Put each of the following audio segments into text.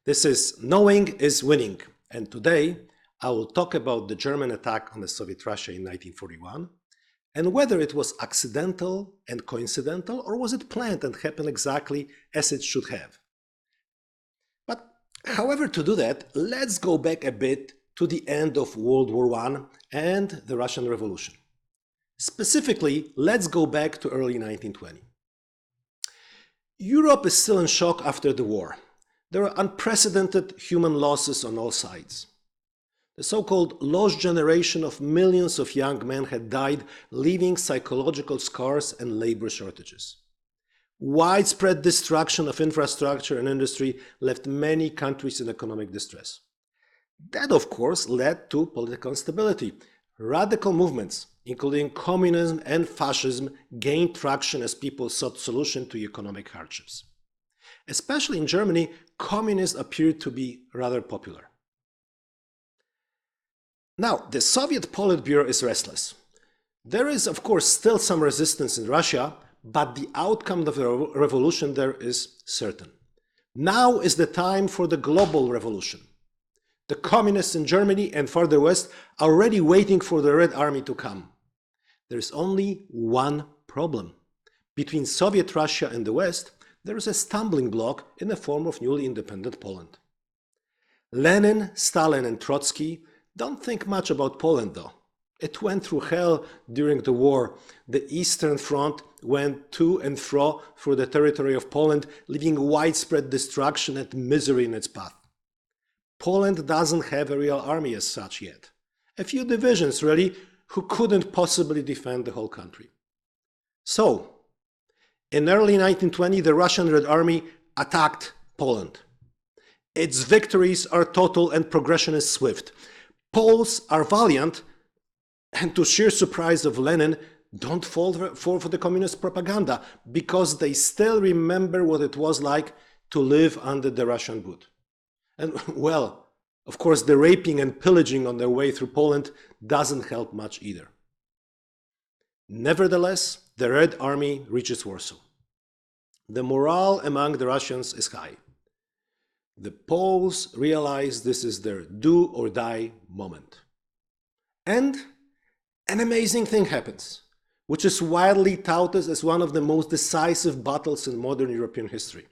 This is Knowing is Winning, and today I will talk about the German attack on the Soviet Russia in 1941 and whether it was accidental and coincidental or was it planned and happened exactly as it should have. But however, to do that, let's go back a bit to the end of World War I and the Russian Revolution. Specifically, let's go back to early 1920. Europe is still in shock after the war. There are unprecedented human losses on all sides. The so-called lost generation of millions of young men had died, leaving psychological scars and labor shortages. Widespread destruction of infrastructure and industry left many countries in economic distress. That, of course, led to political instability. Radical movements, including communism and fascism, gained traction as people sought solutions to economic hardships. Especially in Germany, communists appeared to be rather popular. Now, the Soviet Politburo is restless. There is, of course, still some resistance in Russia, but the outcome of the revolution there is certain. Now is the time for the global revolution. The communists in Germany and farther west are already waiting for the Red Army to come. There is only one problem. Between Soviet Russia and the West, there is a stumbling block in the form of newly independent Poland. Lenin, Stalin and Trotsky don't think much about Poland though. It went through hell during the war. The Eastern Front went to and fro through the territory of Poland, leaving widespread destruction and misery in its path. Poland doesn't have a real army as such yet. A few divisions really, who couldn't possibly defend the whole country. So, in early 1920, the Russian Red Army attacked Poland. Its victories are total and progression is swift. Poles are valiant, and to sheer surprise of Lenin, don't fall for the communist propaganda, because they still remember what it was like to live under the Russian boot. And well, of course, the raping and pillaging on their way through Poland doesn't help much either. Nevertheless, the Red Army reaches Warsaw. The morale among the Russians is high. The Poles realize this is their do or die moment. And an amazing thing happens, which is widely touted as one of the most decisive battles in modern European history.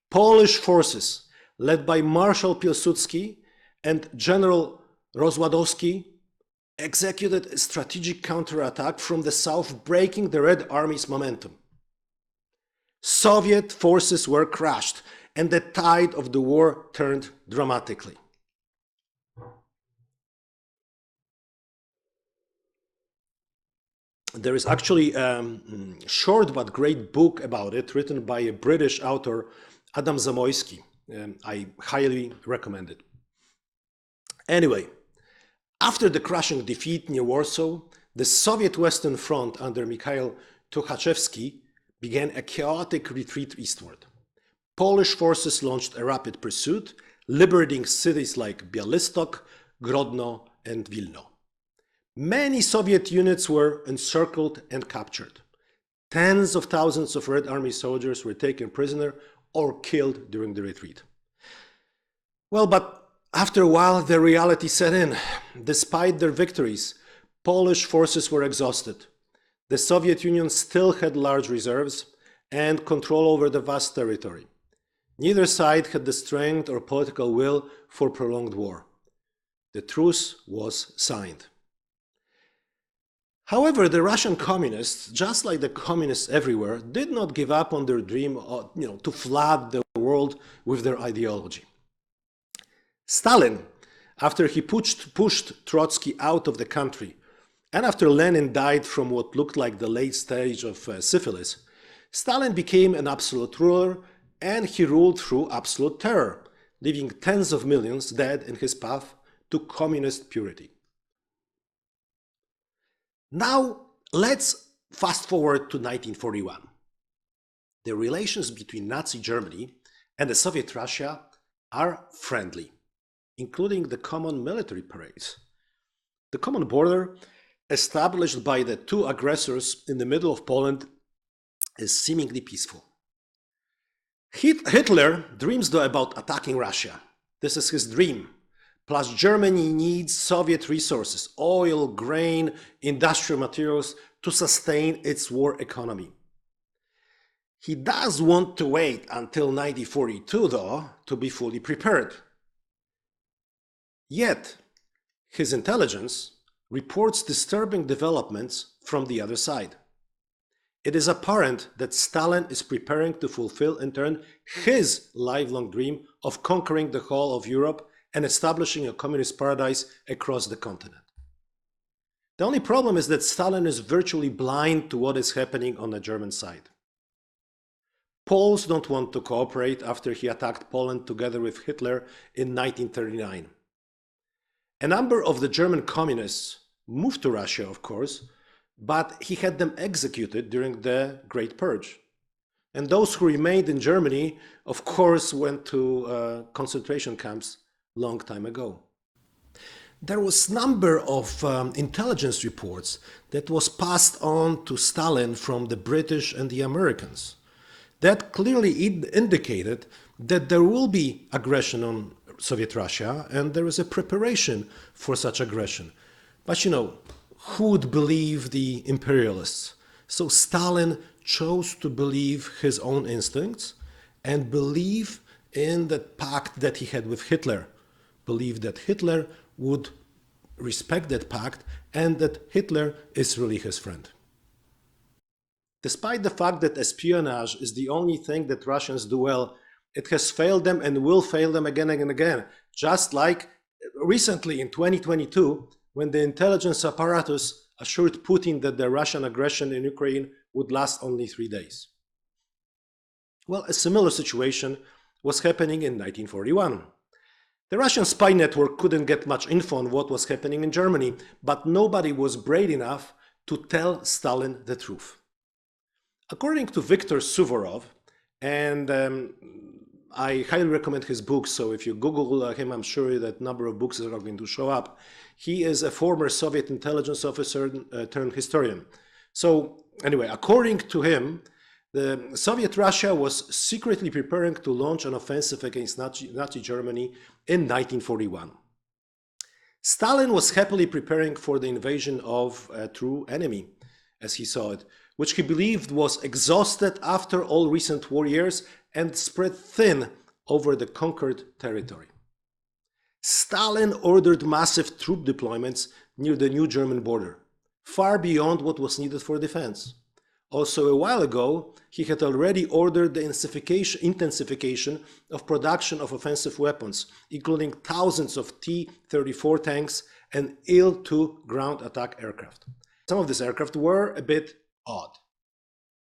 Polish forces, led by Marshal Piłsudski and General Rozwadowski, executed a strategic counterattack from the south, breaking the Red Army's momentum. Soviet forces were crushed, and the tide of the war turned dramatically. There is actually a short but great book about it, written by a British author, Adam Zamoyski. I highly recommend it. Anyway, after the crushing defeat near Warsaw, the Soviet Western Front under Mikhail Tukhachevsky began a chaotic retreat eastward. Polish forces launched a rapid pursuit, liberating cities like Białystok, Grodno, and Wilno. Many Soviet units were encircled and captured. Tens of thousands of Red Army soldiers were taken prisoner or killed during the retreat. Well, but after a while, the reality set in. Despite their victories, Polish forces were exhausted. The Soviet Union still had large reserves and control over the vast territory. Neither side had the strength or political will for prolonged war. The truce was signed. However, the Russian communists, just like the communists everywhere, did not give up on their dream to flood the world with their ideology. Stalin, after he pushed Trotsky out of the country, and after Lenin died from what looked like the late stage of syphilis, Stalin became an absolute ruler, and he ruled through absolute terror, leaving tens of millions dead in his path to communist purity. Now, let's fast forward to 1941. The relations between Nazi Germany and the Soviet Russia are friendly, including the common military parades. The common border, established by the two aggressors in the middle of Poland, is seemingly peaceful. Hitler dreams though about attacking Russia. This is his dream. Plus Germany needs Soviet resources, oil, grain, industrial materials to sustain its war economy. He does want to wait until 1942 though to be fully prepared. Yet, his intelligence reports disturbing developments from the other side. It is apparent that Stalin is preparing to fulfill in turn his lifelong dream of conquering the whole of Europe and establishing a communist paradise across the continent. The only problem is that Stalin is virtually blind to what is happening on the German side. Poles don't want to cooperate after he attacked Poland together with Hitler in 1939. A number of the German communists moved to Russia, of course, but he had them executed during the Great Purge. And those who remained in Germany, of course, went to concentration camps long time ago. There was a number of intelligence reports that was passed on to Stalin from the British and the Americans. That clearly indicated that there will be aggression on Soviet Russia and there is a preparation for such aggression. But you know, who would believe the imperialists? So Stalin chose to believe his own instincts and believe in the pact that he had with Hitler. Believe that Hitler would respect that pact and that Hitler is really his friend. Despite the fact that espionage is the only thing that Russians do well, it has failed them and will fail them again and again. Just like recently in 2022, when the intelligence apparatus assured Putin that the Russian aggression in Ukraine would last only 3 days. Well, a similar situation was happening in 1941. The Russian spy network couldn't get much info on what was happening in Germany, but nobody was brave enough to tell Stalin the truth. According to Viktor Suvorov, and I highly recommend his books, so if you Google him, I'm sure that number of books are going to show up. He is a former Soviet intelligence officer turned historian. So anyway, according to him, the Soviet Russia was secretly preparing to launch an offensive against Nazi Germany in 1941. Stalin was happily preparing for the invasion of a true enemy, as he saw it, which he believed was exhausted after all recent war years and spread thin over the conquered territory. Stalin ordered massive troop deployments near the new German border, far beyond what was needed for defense. Also, a while ago, he had already ordered the intensification of production of offensive weapons, including thousands of T-34 tanks and Il-2 ground attack aircraft. Some of these aircraft were a bit odd.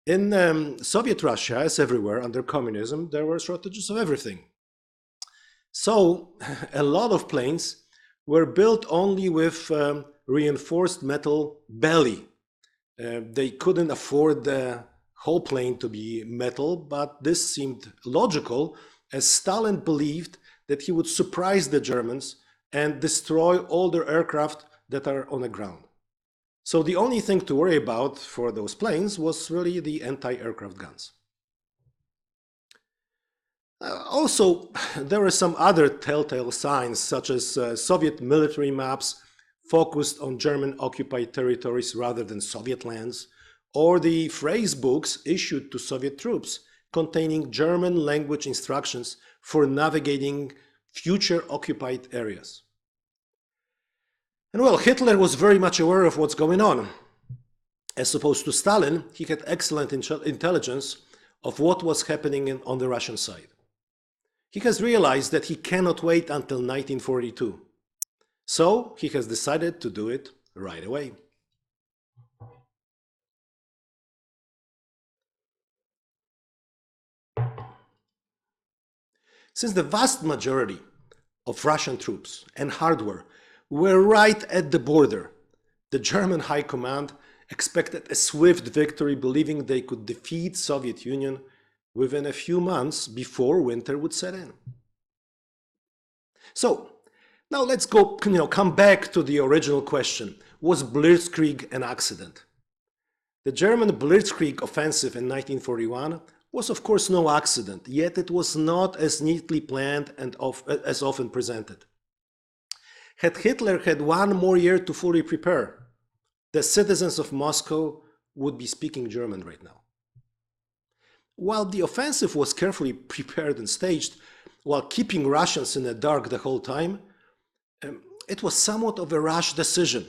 In Soviet Russia, as everywhere under communism, there were shortages of everything. So a lot of planes were built only with reinforced metal belly. They couldn't afford the whole plane to be metal, but this seemed logical as Stalin believed that he would surprise the Germans and destroy all their aircraft that are on the ground. So the only thing to worry about for those planes was really the anti-aircraft guns. Also, there were some other telltale signs, such as Soviet military maps focused on German-occupied territories rather than Soviet lands, or the phrase books issued to Soviet troops containing German language instructions for navigating future occupied areas. And well, Hitler was very much aware of what's going on. As opposed to Stalin, he had excellent intelligence of what was happening on the Russian side. He has realized that he cannot wait until 1942. So he has decided to do it right away. Since the vast majority of Russian troops and hardware were right at the border, the German High Command expected a swift victory, believing they could defeat Soviet Union within a few months before winter would set in. So now let's go, come back to the original question. Was Blitzkrieg an accident? The German Blitzkrieg offensive in 1941 was of course no accident, yet it was not as neatly planned and as often presented. Had Hitler had 1 more year to fully prepare, the citizens of Moscow would be speaking German right now. While the offensive was carefully prepared and staged, while keeping Russians in the dark the whole time, it was somewhat of a rash decision.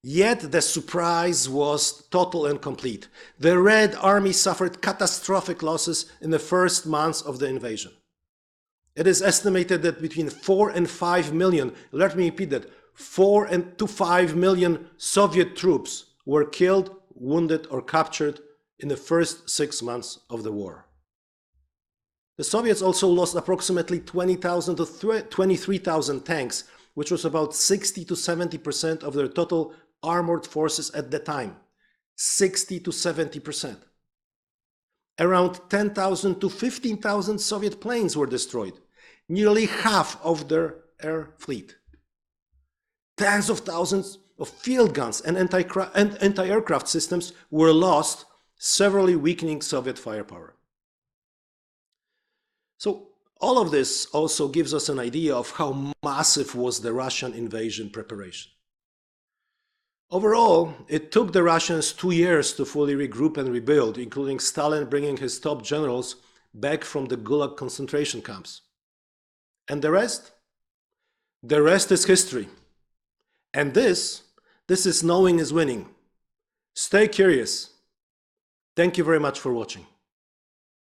Yet the surprise was total and complete. The Red Army suffered catastrophic losses in the first months of the invasion. It is estimated that between 4 and 5 million, let me repeat that, 4 to 5 million Soviet troops were killed, wounded, or captured in the first 6 months of the war. The Soviets also lost approximately 20,000 to 23,000 tanks, which was about 60 to 70% of their total armored forces at the time. 60 to 70%. Around 10,000 to 15,000 Soviet planes were destroyed, nearly half of their air fleet. Tens of thousands of field guns and anti-aircraft systems were lost, severely weakening Soviet firepower. So all of this also gives us an idea of how massive was the Russian invasion preparation. Overall, it took the Russians 2 years to fully regroup and rebuild, including Stalin bringing his top generals back from the Gulag concentration camps. And the rest? The rest is history. And this is knowing is winning. Stay curious. Thank you very much for watching.